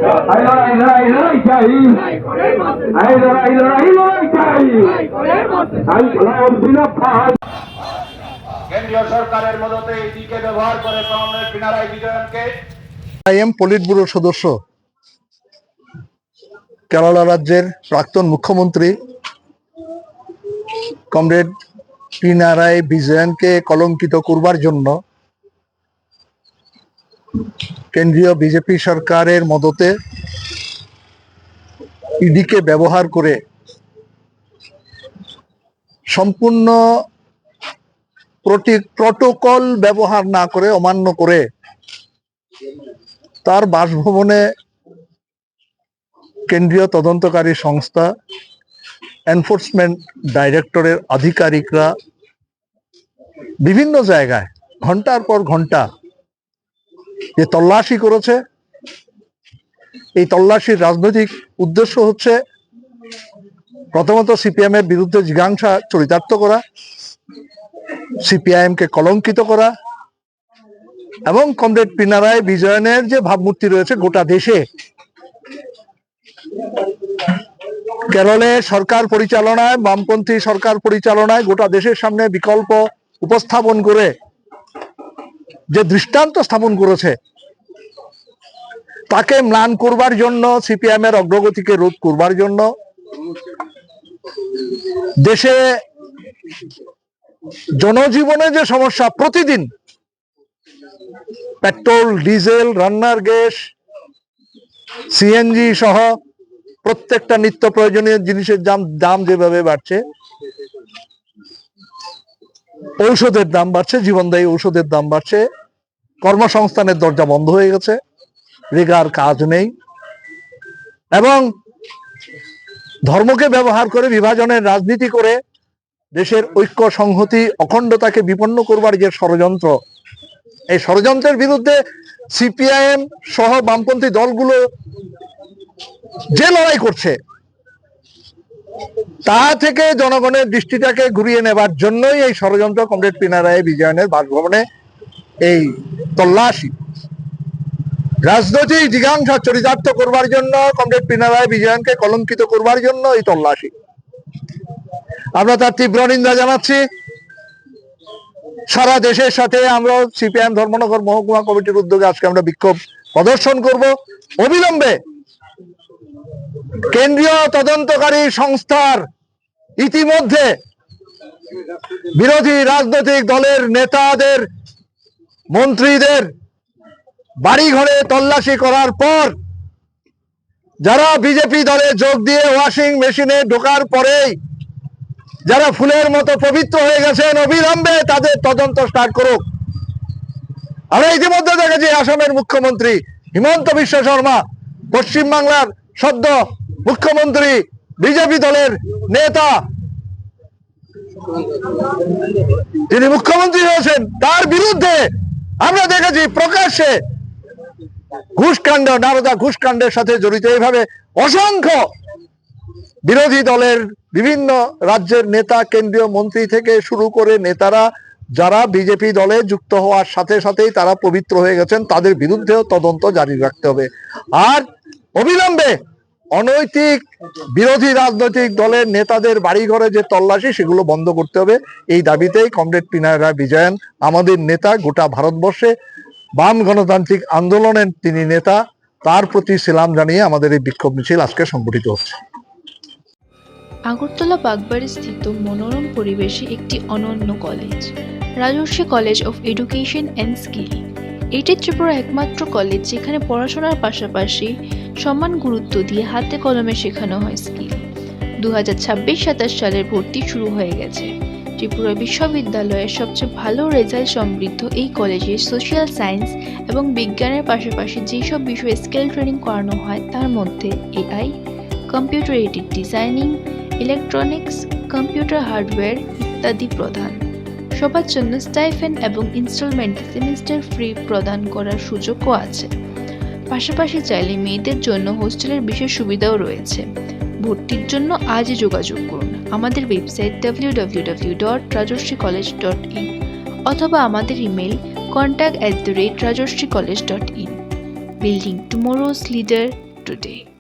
লড়াই চাই, লড়াই চাই, কেন্দ্রীয় সরকারের মদতে এটিকে ব্যবহার করে কমরেড পিনারাই বিজয়নকে পলিট ব্যুরো সদস্য, কেরালা রাজ্যের প্রাক্তন মুখ্যমন্ত্রী কমরেড পিনারাই বিজয়নকে কলঙ্কিত করবার জন্য কেন্দ্রীয় বিজেপি সরকারের মদতে ইডিকে ব্যবহার করে সম্পূর্ণ প্রটোকল ব্যবহার না করে, অমান্য করে তার বাসভবনে কেন্দ্রীয় তদন্তকারী সংস্থা এনফোর্সমেন্ট ডাইরেক্টরের আধিকারিকরা বিভিন্ন জায়গায় ঘন্টার পর ঘন্টা যে তল্লাশি করেছে, এই তল্লাশির রাজনৈতিক উদ্দেশ্য হচ্ছে প্রথমত সিপিএম এর বিরুদ্ধে জিজ্ঞাসা চরিতার্থ করা, সিপিআইএম কে কলঙ্কিত করা এবং কমরেড পিনারাই বিজয়নের যে ভাবমূর্তি রয়েছে গোটা দেশে, কেরলে সরকার পরিচালনায়, বামপন্থী সরকার পরিচালনায় গোটা দেশের সামনে বিকল্প উপস্থাপন করে যে দৃষ্টান্ত স্থাপন করেছে, তাকে ম্লান করবার জন্য, সিপিএম এর অগ্রগতিকে রোধ করবার জন্য দেশে জনজীবনে যে সমস্যা, প্রতিদিন পেট্রোল, ডিজেল, রান্নার গ্যাস, সিএনজি সহ প্রত্যেকটা নিত্য প্রয়োজনীয় জিনিসের দাম যেভাবে বাড়ছে, ঔষধের দাম বাড়ছে, জীবনদায়ী ঔষধের দাম বাড়ছে, কর্মসংস্থানের দরজা বন্ধ হয়ে গেছে, রেগার কাজ নেই এবং ধর্মকে ব্যবহার করে বিভাজনের রাজনীতি করে দেশের ঐক্য, সংহতি, অখণ্ডতাকে বিপন্ন করবার যে ষড়যন্ত্র, এই ষড়যন্ত্রের বিরুদ্ধে সিপিআইএম সহ বামপন্থী দলগুলো যে লড়াই করছে, তা থেকে জনগণের দৃষ্টিটাকে ঘুরিয়ে নেবার জন্যই এই ষড়যন্ত্র কমরেড পিনারাই বিজয়নের বাসভবনে এই তল্লাশি। রাজনৈতিক জিজ্ঞাসা চরিতার্থ করবার জন্য, কমরেড পিনারাই বিজয়নকে কলঙ্কিত করবার জন্য এই তল্লাশি। আমরা তার তীব্র নিন্দা জানাচ্ছি। সারা দেশের সাথে আমরা সিপিআইএম ধর্মনগর মহকুমা কমিটির উদ্যোগে আজকে আমরা বিক্ষোভ প্রদর্শন করব। অবিলম্বে কেন্দ্রীয় তদন্তকারী সংস্থার ইতিমধ্যে বিরোধী রাজনৈতিক দলের নেতাদের, মন্ত্রীদের বাড়ি ঘরে তল্লাশি করার পর যারা বিজেপি দলে যোগ দিয়ে ওয়াশিং মেশিনে ঢোকার পরেই যারা ফুলের মতো পবিত্র হয়ে গেছেন, অবিলম্বে তাদের তদন্ত স্টার্ট করুক। আমরা ইতিমধ্যে দেখেছি আসামের মুখ্যমন্ত্রী হিমন্ত বিশ্ব শর্মা, পশ্চিমবাংলার সদ্য মুখ্যমন্ত্রী, বিজেপি দলের নেতা, তিনি মুখ্যমন্ত্রী হয়েছেন, তার বিরুদ্ধে আমরা দেখেছি প্রকাশ্যে ঘুষকাণ্ড, নারদা ঘুষকাণ্ডের সাথে জড়িত এইভাবে অসংখ্য বিরোধী দলের বিভিন্ন রাজ্যের নেতা, কেন্দ্রীয় মন্ত্রী থেকে শুরু করে নেতারা যারা বিজেপি দলে যুক্ত হওয়ার সাথে সাথেই তারা পবিত্র হয়ে গেছেন, তাদের বিরুদ্ধেও তদন্ত জারি রাখতে হবে। আর অবিলম্বে অনৈতিক বিরোধী রাজনৈতিক দলের নেতাদের বাড়িঘরে যে তল্লাশি, সেগুলো বন্ধ করতে হবে। এই দাবিতেই কমরেড পিনারাই বিজয়ন আমাদের নেতা, গোটা ভারতবর্ষে বাম গণতান্ত্রিক আন্দোলনের তিনি নেতা, তার প্রতি সেলাম জানিয়ে আমাদের এই বিক্ষোভ মিছিল আজকে সংগঠিত হচ্ছে। আগরতলা বাগবাড়ি স্থিত মনোরম পরিবেশে একটি অনন্য college, Rajarshi college of education and skill. এটি ত্রিপুরার একমাত্র কলেজ যেখানে পড়াশোনার পাশাপাশি সমান গুরুত্ব দিয়ে হাতে কলমে শেখানো হয় স্কিল। 2026-27 সালের ভর্তি শুরু হয়ে গেছে। ত্রিপুরা বিশ্ববিদ্যালয়ের সবচেয়ে ভালো রেজাল্ট সমৃদ্ধ এই কলেজে সোশ্যাল সায়েন্স এবং বিজ্ঞানের পাশাপাশি যেসব বিষয়ে স্কিল ট্রেনিং করানো হয় তার মধ্যে AI, computer aided designing, electronics, computer hardware ইত্যাদি প্রধান। সবার জন্য স্টাইফেন্ড এবং ইনস্টলমেন্ট সেমিস্টার ফ্রি প্রদান করার সুযোগও আছে। পাশাপাশি চাইলে মেয়েদের জন্য হোস্টেলের বিশেষ সুবিধাও রয়েছে। ভর্তির জন্য আজই যোগাযোগ করুন আমাদের ওয়েবসাইট www.rajarshi college.in অথবা আমাদের email contact@rajarshi college.in। building tomorrow's leader today.